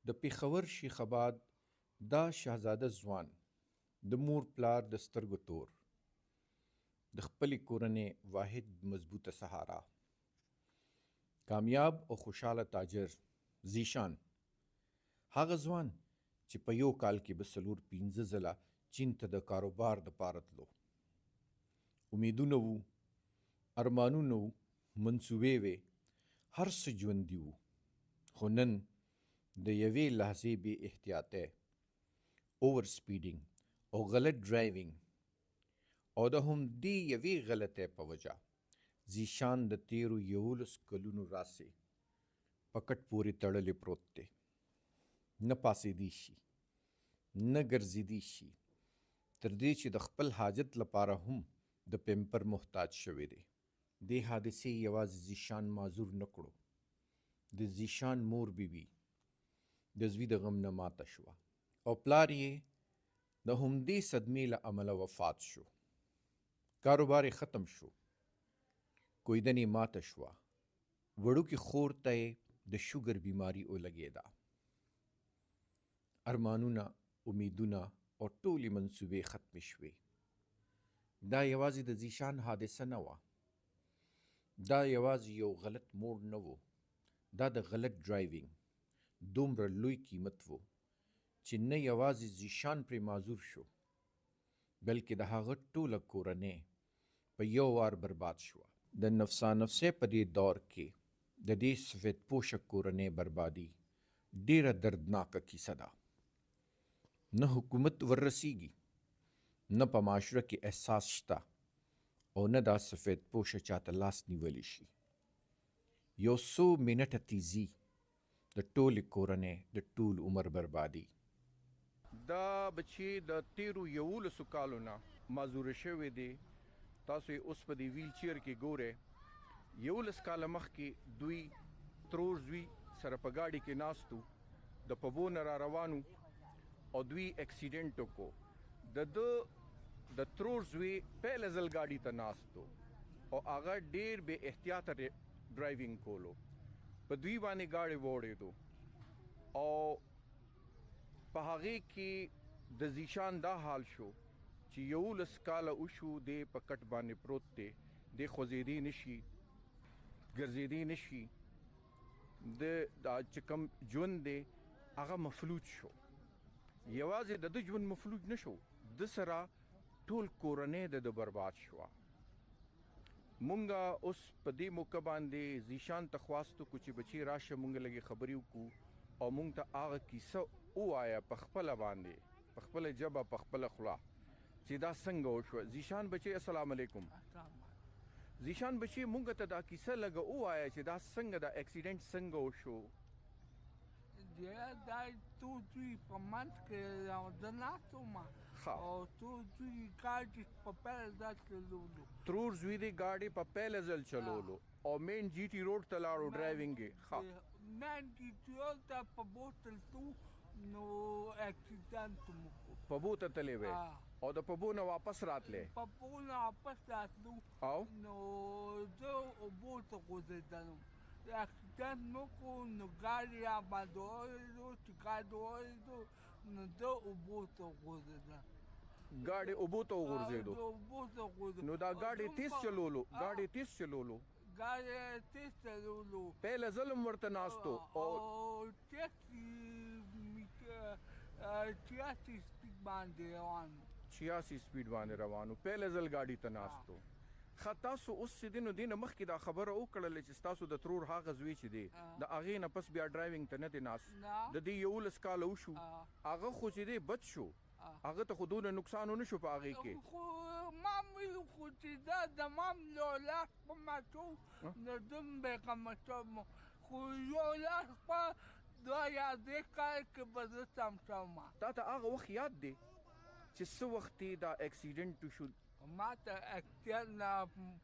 د پېښور شیخ اباد دا شهزاده ځوان د مور پلار د سترګو تور د خپلې کورنۍ واحد مضبوطه سهارا کامیاب او خوشحاله تاجر زیشان هغه ځوان چې په یو کال کې به 4-5 ځله چین ته د کاروبار دپاره تلو. امیدونه وو، ارمانونه وو، منصوبې وې، هر څه ژوندي وو، خو نن د یوې لحظې بې احتیاطۍ، اوور سپیډینګ او غلط ډرایوینګ او د همدې یوې غلطۍ په وجه زیشان د تیرو 11 کلونو راسې په کټ پورې تړلی پروت دی. نه پاسېدی شي، نه ګرځېدی شي، تر دې چې د خپل حاجت لپاره هم د پیمپر محتاج شوی دی. دې حادثې یوازې زیشان معذور نه کړو. د زیشان مور بیبي د زوی د غم نه ماته شوه او پلار یې د همدې صدمې له امله وفات شو. کاروبار یې ختم شو، کویدن یې ماته شوه، وړوکې خور ته یې د شوګر بیماري ولګېده. ارمانونه، امیدونه او ټولې منصوبې ختمې شوې. دا یوازې د زیشان حادثه نه وه، دا یوازې یو غلط موړ نه و، دا د غلط ډرایوینګ دومره لوی قیمت و چې نه یوازې زیشان پرې معذور شو، بلکې د هغه ټوله کورنۍ په یو وار برباد شوه. د نفسا نفسۍ په دې دور کې د دې سفید پوشه کورنۍ بربادي ډیره دردناکه کیسه ده. نه حکومت وررسیږي، نه په معاشره کې احساس شته او نه دا سفید پوشه چاته لاس نیولی شي. یو څو منټه تیزي د ټولې کورنۍ د ټول عمر بربادي. دا بچی د تیرو 11 کالو نه معذور شوی دی. تاسو یې اوس په دې ویل چیر کې ګورئ. 11 کاله مخکې دوی ترور زوی سره په ګاډي کې ناستو، د پبو نه را روانو او دوی اکسیډنټ وکړو. د ترور زوی پهله ځل ګاډي ته ناستو او هغه ډیر بې احتیاطه ډرایوینګ کولو. په دوی باندې ګاډي ووړېدو او په هغې کې د زیشان دا حال شو چې 11 کاله وشو، دی په کټ باندې پروت دی، دی خوځېدی نشي، ګرځېدی نشي، دا چې کوم ژوند دی هغه مفلوج شو. یوازې د ده ژوند مفلوج نه شو، د سره ټول کورنۍ د برباد شوه. مونږه اوس په دې موقع باندې زیشان ته خواستو کو چې بچی راشه، مونږ لږې خبرې وکړو او مونږ ته هغه کیسه ووایه په خپله باندې، په خپله ژبه، په خپله خوله چې دا څنګه وشوه. زیشان بچی السلام علیکم. زیشان بچی مونږ ته دا کیسه لږه ووایه چې دا څنګه دا اکسیډنټ څنګه وشو. دا تو دوی په منځ کې زه ناست وم او تو دوی ګاډي په پیل ځل چلولو. ترور زوی دی ګاډي په پیله ځل چلولو او مین جی ټي روډ ته لاړو ډرایوینګ یې. مین جی ټي روډ ته په بوتل تو نو اکسیډنټ مو وکړو. په بو ته تللی وی او د پبو نه واپس راتلی. پبو نه واپس راتلو او نو زه اوبو ته غورځېدلم. اکسیډنټ مو وکړو نو ګاډي راباندې وورېدو. چې ګاډي وورېدو نو زه اوبو ته وغورځېدم. ګاډي اوبو ته وغورځېدو نو دا ګاډي تیز چلولو. ګاډي تیز چلولو. پهله ځل هم ورته ناستو او 86 سپیډ باندې روانو. 86 سپیډ باندې روانو، پهله ځل ګاډي ته ناستو. ښه، تاسو اوس چې دی نو دې نه مخکې دا خبره وکړله چې ستاسو د ترور هغه زوی چې دی د هغې نه پس بیا ډرایوینګ ته نه دی ناست، د دې 11 کاله وشو، هغه خو چې دی بد شو، هغه ته خو دونه نقصان ونه شو په هغې کې. خو ما ویل خو چې دا زما یو لاس په مچو نو زه هم بېغمه شوم، خو یو لاس په 2000 کال کې به زه سم شوم. تا ته هغه وخت یاد دی چې څه وخت دا اکسیډنټ وشو؟ ما ته اکسیډنټ نه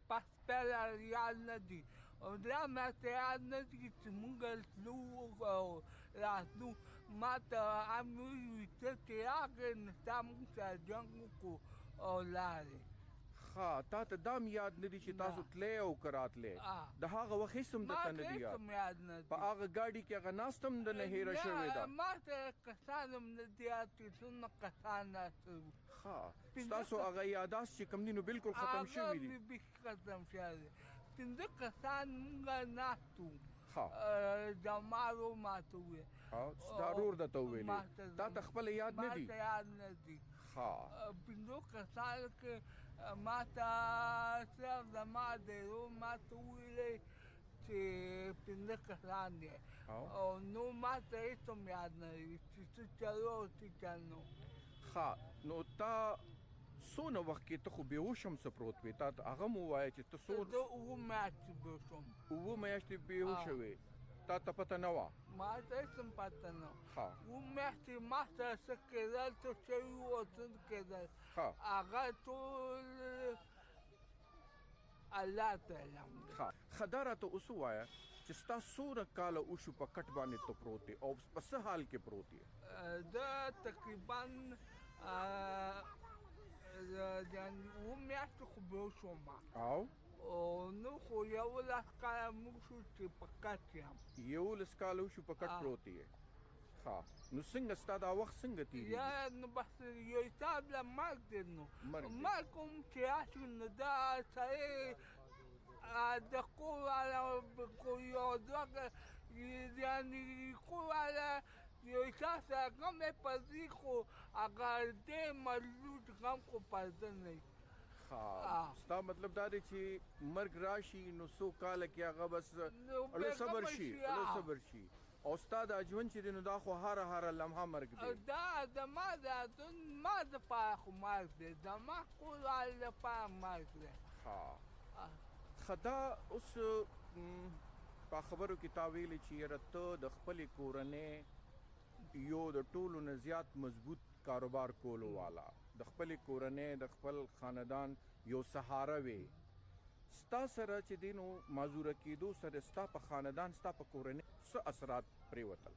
پس پهله یاد نه دي او دا ما ته یاد نه دي چې مونږ تلو او راتلو. ما ته هم ویل چې راغې نو ستا مونږ سره جنګ وکړو او لاړې. ها تا ته دام یاد نه دي چې تاسو نه. تلې او کراتلې د هغه وخت هیڅ هم ما درته نه ته دي هېڅ یاد هم یاد نه په دي. هغه ګاډي کې هغه ناست هم د نه هېره شوې ده ما ته کسان هم نه دي یاد چې څومره کسان ناست وو. ها ستاسو هغه یاداست چې کوم دي نو بالکل ختم شوي دي. هغه بیخي ختم شوي دي. پنځه کسان مونږ ناست وو. ها جمالو ماته وویل. ستا ورور درته ما وویلې ته تا ته خپله یاد نه ما دي. ته یاد نه دي. ها پنځو کسانو کې ما ته صرف زما د ورور ما ته وویلې چې پنځه کسان دي او نو ما ته هېڅ هم یاد نه وي چې څه چلو او څه چل نه و. ها نو تا څونه وخت کې ته خو بېهوش هم څه پروت وې تا ته هغه م ووایه چې ته څو زه اووه میاشتې بېهوش وم. اووه میاشتې بېهوشه وې تا ته پته نه وه. ما ته هېڅ هم پته نه وه. ها اووه میاشتې ما سره څه کېدل څه شوي وو او څه نه کېدل ها هغه ټول الله ته علم دی. ها ښه دا راته اوس ووایه چې ستا څونه کاله وشو په کټ باندې ته پروت یې او په څه حال کې پروت یې؟ زه تقریبا یعنې اووه میاشتې خو بېهوش وم او نو خو یولس کاله موږ شو چې په کټ یم. 11 کاله وشو په کټ پروت یې. ها نو څنګه ستا دا وخت څنګه تېرېږي؟ یا نو بس یو حساب له مرګ دی نو مرګ دی. مرګ هم چې راشي نو دا سړی د کور والا یو دوه یعنې کور والا یو حساب سره غم یې پرځي خو هغه ډېر ملوټ غم خو پرده نه وي. ها ستا مطلب دا دی چې مرګ راشي نو څو کاله کې هغه بس لږ صبر شي لږ صبر شي او ستا دا ژوند چې دی نو دا خو هره لمحه مرګ دی. دا زما ما دپاره خو مرګ دی زما کور والا دپاره مرګ دی. ها ښه دا اوس په خبرو کې تا ویلې چې یاره ته د خپلې کورنۍ یو د ټولو نه زیات مضبوط کاروبار کولو والا د خپلې کورنۍ د خپل خاندان یو سهاره وې ستا سره چې دی نو معذوره کېدو سره ستا په خاندان ستا په کورنۍ څه اثرات پرېوتل؟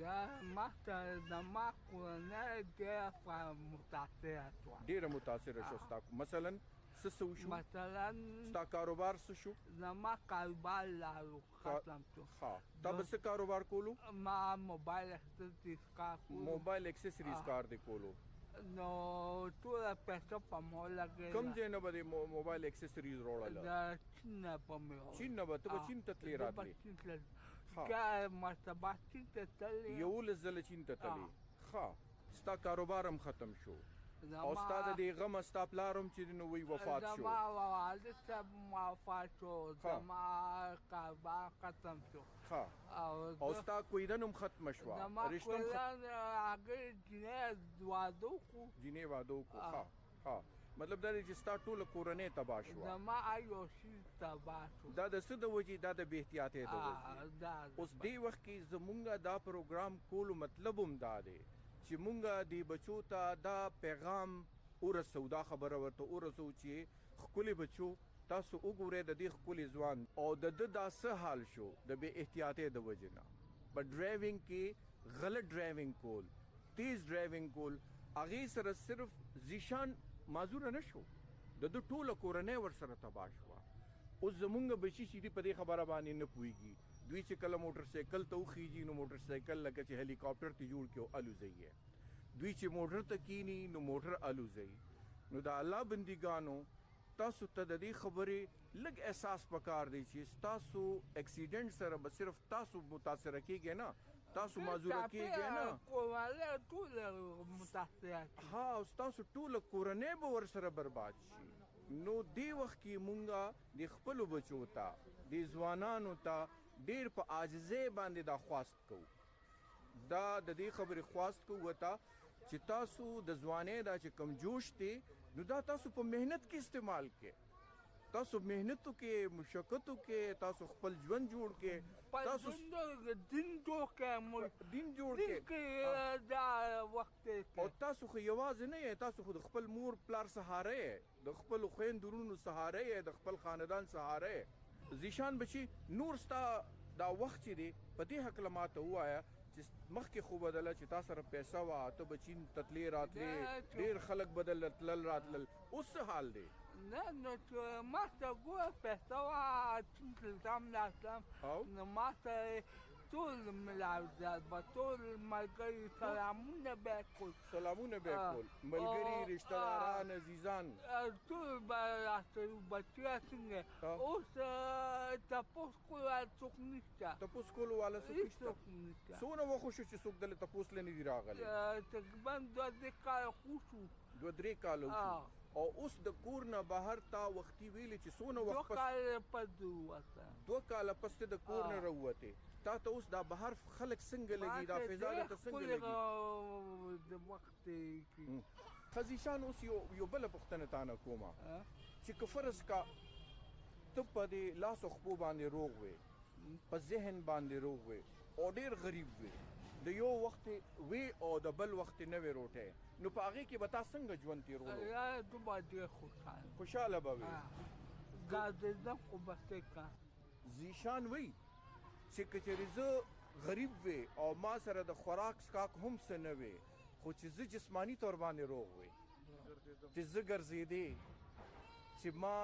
یا ما ته زما کورنۍ ډېره متاثره شوه. ډېره متاثره شو ستا مثلا څه وشو؟ مثلا ستا کاروبار څه شو؟ زما کاروبار لاړو ختم شو. ها تا به څه کاروبار کولو؟ ما موبایل اکسسریز کار کولو. موبایل اکسسریز کار دی کولو. نو ټوله پیسه په ما لګېده. کوم ځای نه به دې موبایل اکسسریز راوړله؟ د چین نه به مې وړل. چین نه به ته به چین ته تلې راتلې؟ چین تلل بیا مرتبه چین ته تللی. 11 ځله چین ته تلې. ښه ستا کاروبار هم ختم شو او ستا د دې غمه ستا پلار هم چې نو وی وفات شو. زما والد صاحب وفات شو زما کاروبار ختم شو. او ستا کویدن هم ختمه شوه. زما کویدن هغې جینۍ واده وکړو. جینۍ واده وکړو. ها مطلب دا دی چې ستا ټوله کورنۍ تباه شوه. زما هر یو شي تباه شو. دا د څه د وجې؟ دا د بې احتیاطۍ د وجې. اوس دې وخت کې زمونږ دا پروګرام کولو مطلب هم دا دی چې مونږ دې بچو ته دا پیغام ورسو دا خبره ورته ورسو چې ښکلي بچو تاسو وګورئ د دې ښکلي ځوان او د ده دا څه حال شو د بې احتیاطۍ د وجې نه په ډرایوینګ کې غلط ډرایوینګ کول تیز ډرایوینګ کول هغې سره صرف زیشان معذوره نه شو د ده ټوله کورنۍ ورسره تباه شوه. اوس زمونږ بچي چې دي په دې خبره باندې نه پوهېږي. دوی چې کله موټر سایکل ته وخیږي نو موټر سایکل لکه چې هلیکاپټر ته جوړ کړي او الوزوي یې. دوی چې موټر ته کینی نو موټر الوزوي. نو د الله بندګانو تاسو ته د دې خبرې لږ احساس پکار دی چې تاسو اکسیډنټ سره به صرف تاسو متاثره کیږئ نه تاسو معذوره کیږئ نه. کورنۍ ټوله متاثره کیږي. ها او تاسو ټوله کورنۍ به ورسره برباد شي. نو دې وخت کې مونږ د خپلو بچو ته د ځوانانو ته ډېر په عاجزۍ باندې دا خواست کوو. دا د دې خبرې خواست کوو ورته چې تاسو د ځوانۍ دا چې کم جوش دی نو دا تاسو په محنت کې استعمال کړئ. تاسو محنت وکړئ مشقت وکړئ تاسو خپل ژوند جوړ کړئ تاسو دین جوړ کړئ دین جوړ کړئ دا وخت او تاسو خو یوازې نه یې تاسو خو د خپل مور پلار سهاره یې د خپلو خویندو ورونو سهاره یې د خپل خاندان سهاره یې. زیشان بچي نور ستا دا وخت چې دی په دې هکله ماته ووایه چې مخکې خو بدله چې تا سره پیسه وه ته به چین ته تلې راتلې ډېر خلک به دلته تلل راتلل اوس څه حال دی؟ نه نو چې ما ته ګوره پیسه وه چین سلطان راتلم او نو ما ته ټول ملاوزات به ټول ملګري سلامونه به یې کول سلامونه به یې کول، ملګري، رشته داران، عزیزان ټول به راته بچیه څنګه اوس تپوس کولو څوک نشته تپوس کولو والا څوک نشته. هېڅوک نشته څونه وخت شو چې څوک دلته تپوس له نه دي راغلی؟ تقریبا 2-3 کاله خو شو 2-3 کاله وشو. او اوس د کور نه بهر تا وختي ویلې چې څونه 2 وخت پس کاله پس ووته 2 کاله پس ته د کور نه راووتې. تا ته اوس دا بهر خلک څنګه لګي، دا فضا درته څنګه لګي؟ د وخت کې خزیشان اوس یو بله پوښتنه تانه کومه چې که فرض کا ته په دې لاس او خپو باندې روغ وې، په ذهن باندې روغ وې او ډېر غریب وې، د یو وخت وې او د بل وخت نه وې روټۍ، نو په هغې کې به تا څنګه ژوند تېرولو؟ تو به ډېر خوشحاله به وې. ګازېدم خو بس کا زیشان وی چې که چېرې زه غریب وې او ما سره د خوراک څښاک هم څه نه وې، خو چې زه جسماني طور باندې روغ وې، چې زه ګرځېدې، چې ما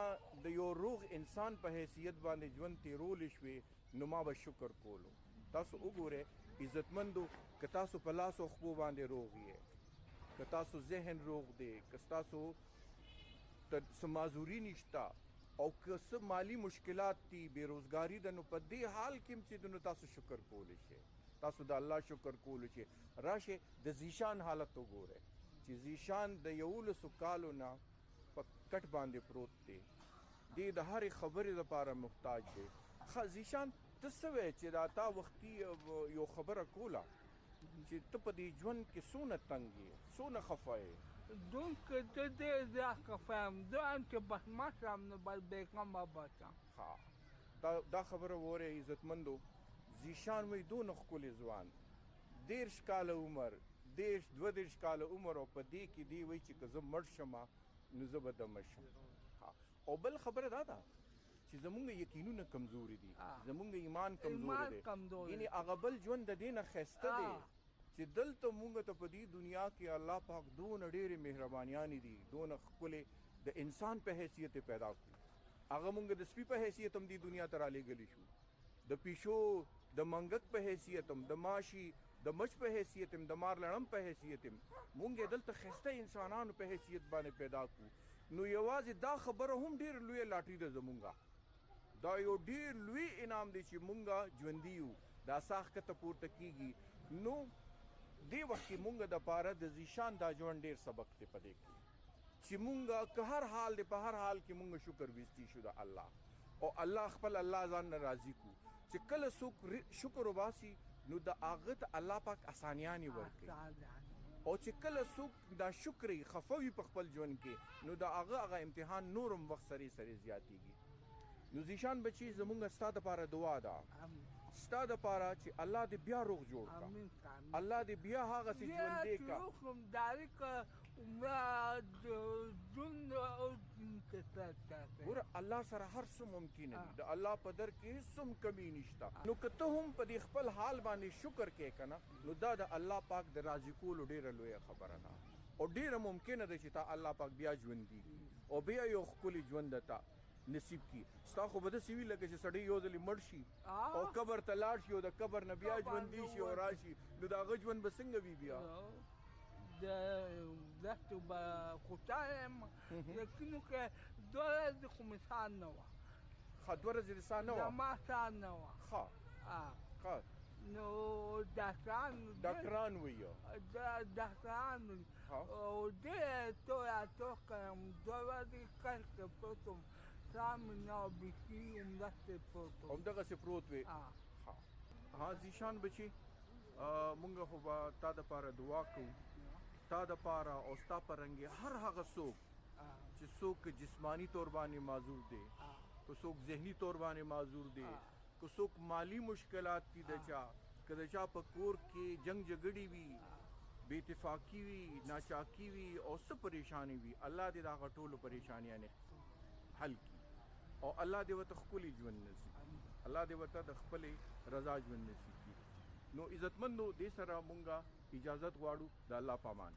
د یو روغ انسان په حیثیت باندې ژوند تېرولی شوې، نو ما به شکر کولو. تاسو وګورئ عزتمندو، که تاسو په لاس او خپو باندې روغ یې، که تاسو ذهن روغ دی، که ستاسو ته څه معذوري نشته او که څه مالی مشکلات دي، بېروزګاري ده، نو په دې حال کې هم چې نو تاسو شکر کولی شئ، تاسو د الله شکر کولی شئ. راشئ د زیشان حالت وګورئ چې زیشان د 11 کالو نه په کټ باندې پروت دی، دی د هرې خبرې لپاره محتاج دی. زیشان ته څه وی چې دا تا وختي یو خبره کوله چې ته په دې ژوند کې څونه تنګ یې، څونه خفه یې؟ دونك ډېر زیات خفه یم، زه هم چې بس مړ شم نو بس بېغمه به شم. دا خبره وورئ عزتمندو، زیشان وی دونه ښکلی ځوان، 30 کاله عمر، 32 کاله عمر، او په دې کې دی وایي چې که زه مړ شم نو زه به دمه شم. او بل خبره دا ده چې زمونږ یقینونه کمزوري دي، زمونږ ایمان کمزوري دی، یعنې هغه بل ژوند د دې نه ښایسته دی چې دلته مونږ ته په دې دنیا کې الله پاک دونه ډېرې مهربانیانې دي، دونه ښکلې د انسان په حیثیت یې پیدا کړو. هغه مونږ د سپي په حیثیت هم دې دنیا ته رالیږلی شو، د پیشو د منګک په حیثیت هم، د ماشي د مچ په حیثیت هم، د مار لړم په حیثیت هم، مونږ یې دلته ښایسته انسانانو په حیثیت باندې پیدا کړو. نو یوازې دا خبره هم ډېره لویه لاټري ده زمونږه، دا یو ډېر لوی انعام دی چې مونږه ژوندي یو، دا ساه ښکته پورته کېږي. نو دې وخت کې مونږ دپاره د زیشان دا ژوند ډېر سبق دی په دې کې چې مونږه که هر حال دی، په هر حال کې مونږ شکر ویستی شو د الله، او الله خپل الله ځان نه راضي کړو چې کله څوک شکر وباسي نو د هغه ته الله پاک اسانیانې ورکوي، او چې کله څوک دا شکر یې خفه وي په خپل ژوند کې نو د هغه امتحان نور هم وخت سره زیاتېږي. نو زیشان بچي زمونږ ستا دپاره دعا ده، ستا دپاره چې الله دې بیا روغ جوړ کړه، الله دې بیا هغسې ژوندی کړه. ګوره الله سره هر څه ممکن دي، د الله په در کې هېڅ هم کمی نشته. نو که ته هم په دې خپل حال باندې شکر کوې که نه، نو دا د الله پاک د راضي کولو ډېره لویه خبره ده، او ډېره ممکنه ده چې تا الله پاک بیا ژوندي او بیا یو ښکلي ژوند درته نصیب کی. ستا خو به داسې وي لکه چې سړی یو ځلې مړ شي او قبر ته لاړ شي او د قبر نه بیا ژوندي شي او راشي، نو د هغه ژوند به څنګه وي بیا؟ داسې به خوشحاله یم، یقینو کې 2 ورځې خو مې ساه نه وه. 2 ورځې دې ساه نه وه؟ زما ساه نه وه. نو ډاکټران وایي ډاکټران او ډېر تو کړم، 2 ورځې کټ کې پروت وم، ساه مې نه وه بیخي، همداسې پروت وم. همدغسې پروت وې؟ زیشان بچي مونږ خو به تا دپاره دعا کوو، تا دپاره او ستا په رنګې هر هغه څوک چې څوک جسمانی طور باندې معذور دی، که څوک ذهني طور باندې معذور دی، که څوک مالی مشکلات دي د چا، که د چا په کور کې جنگ جګړې وي، بې اتفاقي وي، ناچاکي وي او څه پریشاني وي، الله دې د هغه ټولو پریشانیانې حل کړي او الله دې ورته ښکلی ژوند نصیب کړي، الله دې ورته د خپلې رضا ژوند نصیب کړي. نو عزتمندو دې سره مونږه اجازت غواړو، د الله په امان.